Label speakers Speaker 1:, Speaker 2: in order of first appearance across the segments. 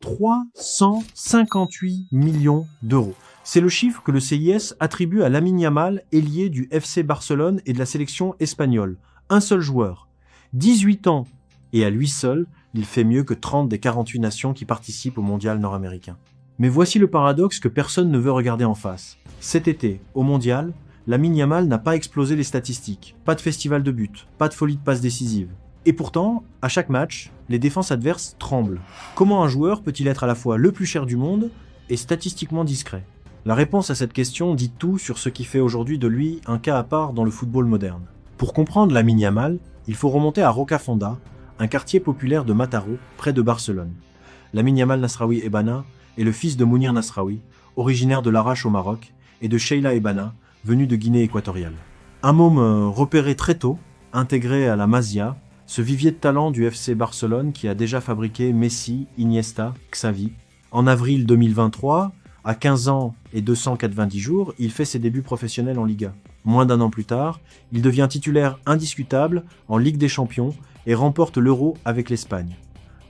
Speaker 1: 358 millions d'euros. C'est le chiffre que le CIS attribue à Lamine Yamal, ailier du FC Barcelone et de la sélection espagnole. Un seul joueur, 18 ans, et à lui seul, il fait mieux que 30 des 48 nations qui participent au mondial nord-américain. Mais voici le paradoxe que personne ne veut regarder en face. Cet été, au mondial, Lamine Yamal n'a pas explosé les statistiques, pas de festival de buts, pas de folie de passes décisives. Et pourtant, à chaque match, les défenses adverses tremblent. Comment un joueur peut-il être à la fois le plus cher du monde et statistiquement discret? La réponse à cette question dit tout sur ce qui fait aujourd'hui de lui un cas à part dans le football moderne. Pour comprendre Lamine Yamal, il faut remonter à Rocafonda, un quartier populaire de Mataró, près de Barcelone. Lamine Yamal Nasraoui Ebana est le fils de Mounir Nasraoui, originaire de Larache au Maroc, et de Sheila Ebana, venue de Guinée équatoriale. Un môme repéré très tôt, intégré à la Masia, ce vivier de talent du FC Barcelone qui a déjà fabriqué Messi, Iniesta, Xavi. En avril 2023, à 15 ans et 290 jours, il fait ses débuts professionnels en Liga. Moins d'un an plus tard, il devient titulaire indiscutable en Ligue des Champions et remporte l'Euro avec l'Espagne.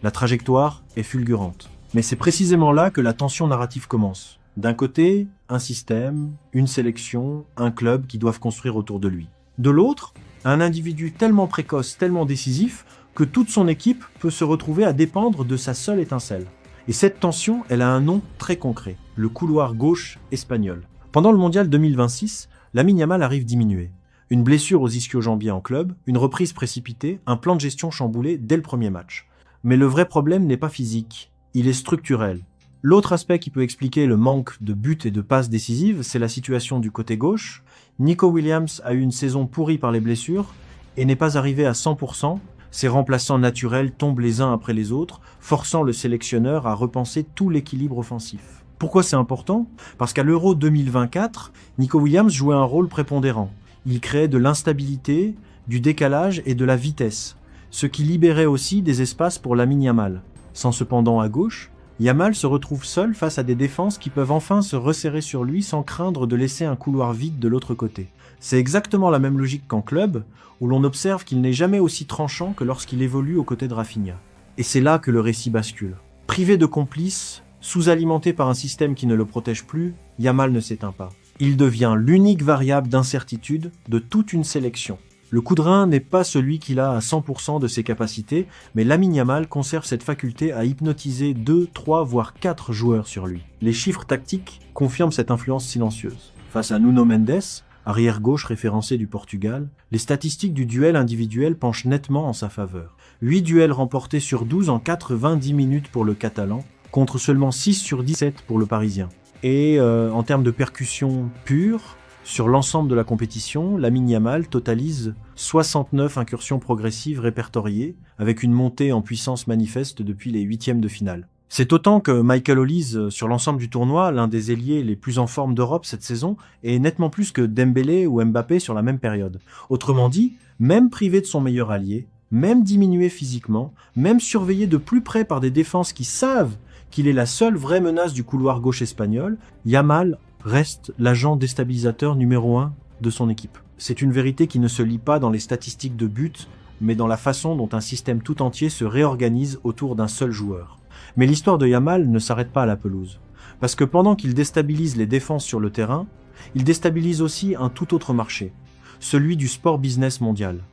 Speaker 1: La trajectoire est fulgurante. Mais c'est précisément là que la tension narrative commence. D'un côté, un système, une sélection, un club qui doivent construire autour de lui. De l'autre, un individu tellement précoce, tellement décisif, que toute son équipe peut se retrouver à dépendre de sa seule étincelle. Et cette tension, elle a un nom très concret, le couloir gauche espagnol. Pendant le mondial 2026, Lamine Yamal arrive diminué. Une blessure aux ischio-jambiers en club, une reprise précipitée, un plan de gestion chamboulé dès le premier match. Mais le vrai problème n'est pas physique, il est structurel. L'autre aspect qui peut expliquer le manque de buts et de passes décisives, c'est la situation du côté gauche. Nico Williams a eu une saison pourrie par les blessures et n'est pas arrivé à 100%. Ses remplaçants naturels tombent les uns après les autres, forçant le sélectionneur à repenser tout l'équilibre offensif. Pourquoi c'est important? Parce qu'à l'Euro 2024, Nico Williams jouait un rôle prépondérant. Il créait de l'instabilité, du décalage et de la vitesse, ce qui libérait aussi des espaces pour Lamine Yamal. Sans cependant à gauche, Yamal se retrouve seul face à des défenses qui peuvent enfin se resserrer sur lui sans craindre de laisser un couloir vide de l'autre côté. C'est exactement la même logique qu'en club, où l'on observe qu'il n'est jamais aussi tranchant que lorsqu'il évolue aux côtés de Rafinha. Et c'est là que le récit bascule. Privé de complices, sous-alimenté par un système qui ne le protège plus, Yamal ne s'éteint pas. Il devient l'unique variable d'incertitude de toute une sélection. Le coup de rein n'est pas celui qu'il a à 100% de ses capacités, mais Lamine Yamal conserve cette faculté à hypnotiser 2, 3, voire 4 joueurs sur lui. Les chiffres tactiques confirment cette influence silencieuse. Face à Nuno Mendes, arrière-gauche référencé du Portugal, les statistiques du duel individuel penchent nettement en sa faveur. 8 duels remportés sur 12 en 90 minutes pour le Catalan, contre seulement 6 sur 17 pour le Parisien. Et en termes de percussion pure, sur l'ensemble de la compétition, Lamine Yamal totalise 69 incursions progressives répertoriées, avec une montée en puissance manifeste depuis les huitièmes de finale. C'est autant que Michael Olise, sur l'ensemble du tournoi, l'un des ailiers les plus en forme d'Europe cette saison, est nettement plus que Dembélé ou Mbappé sur la même période. Autrement dit, même privé de son meilleur allié, même diminué physiquement, même surveillé de plus près par des défenses qui savent qu'il est la seule vraie menace du couloir gauche espagnol, Yamal reste l'agent déstabilisateur numéro 1 de son équipe. C'est une vérité qui ne se lit pas dans les statistiques de buts, mais dans la façon dont un système tout entier se réorganise autour d'un seul joueur. Mais l'histoire de Yamal ne s'arrête pas à la pelouse. Parce que pendant qu'il déstabilise les défenses sur le terrain, il déstabilise aussi un tout autre marché, celui du sport business mondial.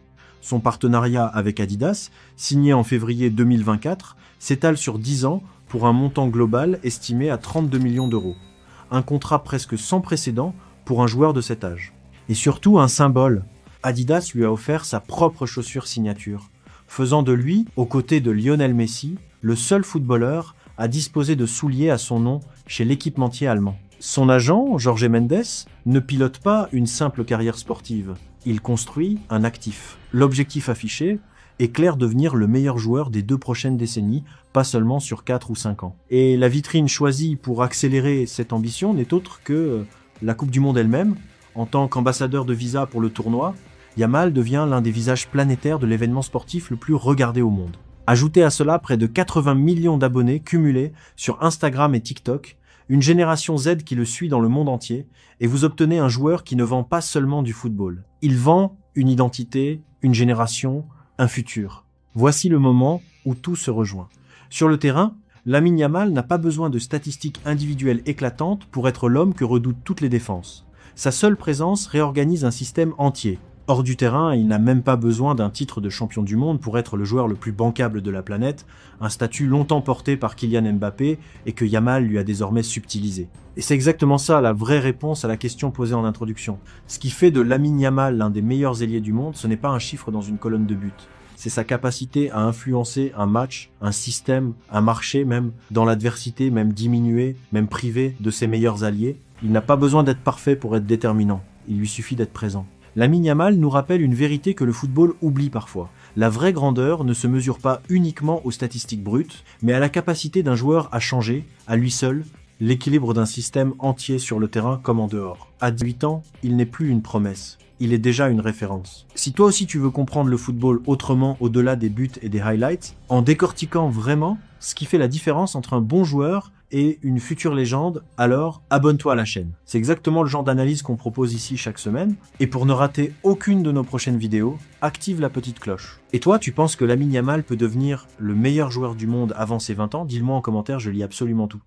Speaker 1: Son partenariat avec Adidas, signé en février 2024, s'étale sur 10 ans pour un montant global estimé à 32 millions d'euros. Un contrat presque sans précédent pour un joueur de cet âge. Et surtout un symbole. Adidas lui a offert sa propre chaussure signature, faisant de lui, aux côtés de Lionel Messi, le seul footballeur à disposer de souliers à son nom chez l'équipementier allemand. Son agent, Jorge Mendes, ne pilote pas une simple carrière sportive. Il construit un actif. L'objectif affiché est clair, devenir le meilleur joueur des 2 prochaines décennies, pas seulement sur 4 ou 5 ans. Et la vitrine choisie pour accélérer cette ambition n'est autre que la Coupe du Monde elle-même. En tant qu'ambassadeur de Visa pour le tournoi, Yamal devient l'un des visages planétaires de l'événement sportif le plus regardé au monde. Ajoutez à cela près de 80 millions d'abonnés cumulés sur Instagram et TikTok, une génération Z qui le suit dans le monde entier, et vous obtenez un joueur qui ne vend pas seulement du football. Il vend une identité, une génération, un futur. Voici le moment où tout se rejoint. Sur le terrain, Lamine Yamal n'a pas besoin de statistiques individuelles éclatantes pour être l'homme que redoutent toutes les défenses. Sa seule présence réorganise un système entier. Hors du terrain, il n'a même pas besoin d'un titre de champion du monde pour être le joueur le plus bancable de la planète, un statut longtemps porté par Kylian Mbappé et que Yamal lui a désormais subtilisé. Et c'est exactement ça la vraie réponse à la question posée en introduction. Ce qui fait de Lamine Yamal l'un des meilleurs ailiers du monde, ce n'est pas un chiffre dans une colonne de but. C'est sa capacité à influencer un match, un système, un marché même, dans l'adversité, même diminué, même privé de ses meilleurs alliés. Il n'a pas besoin d'être parfait pour être déterminant, il lui suffit d'être présent. Lamine Yamal nous rappelle une vérité que le football oublie parfois. La vraie grandeur ne se mesure pas uniquement aux statistiques brutes, mais à la capacité d'un joueur à changer, à lui seul, l'équilibre d'un système entier sur le terrain comme en dehors. À 18 ans, il n'est plus une promesse. Il est déjà une référence. Si toi aussi tu veux comprendre le football autrement au-delà des buts et des highlights, en décortiquant vraiment ce qui fait la différence entre un bon joueur et une future légende, alors abonne-toi à la chaîne. C'est exactement le genre d'analyse qu'on propose ici chaque semaine. Et pour ne rater aucune de nos prochaines vidéos, active la petite cloche. Et toi, tu penses que Lamine Yamal peut devenir le meilleur joueur du monde avant ses 20 ans? Dis-le moi en commentaire, je lis absolument tout.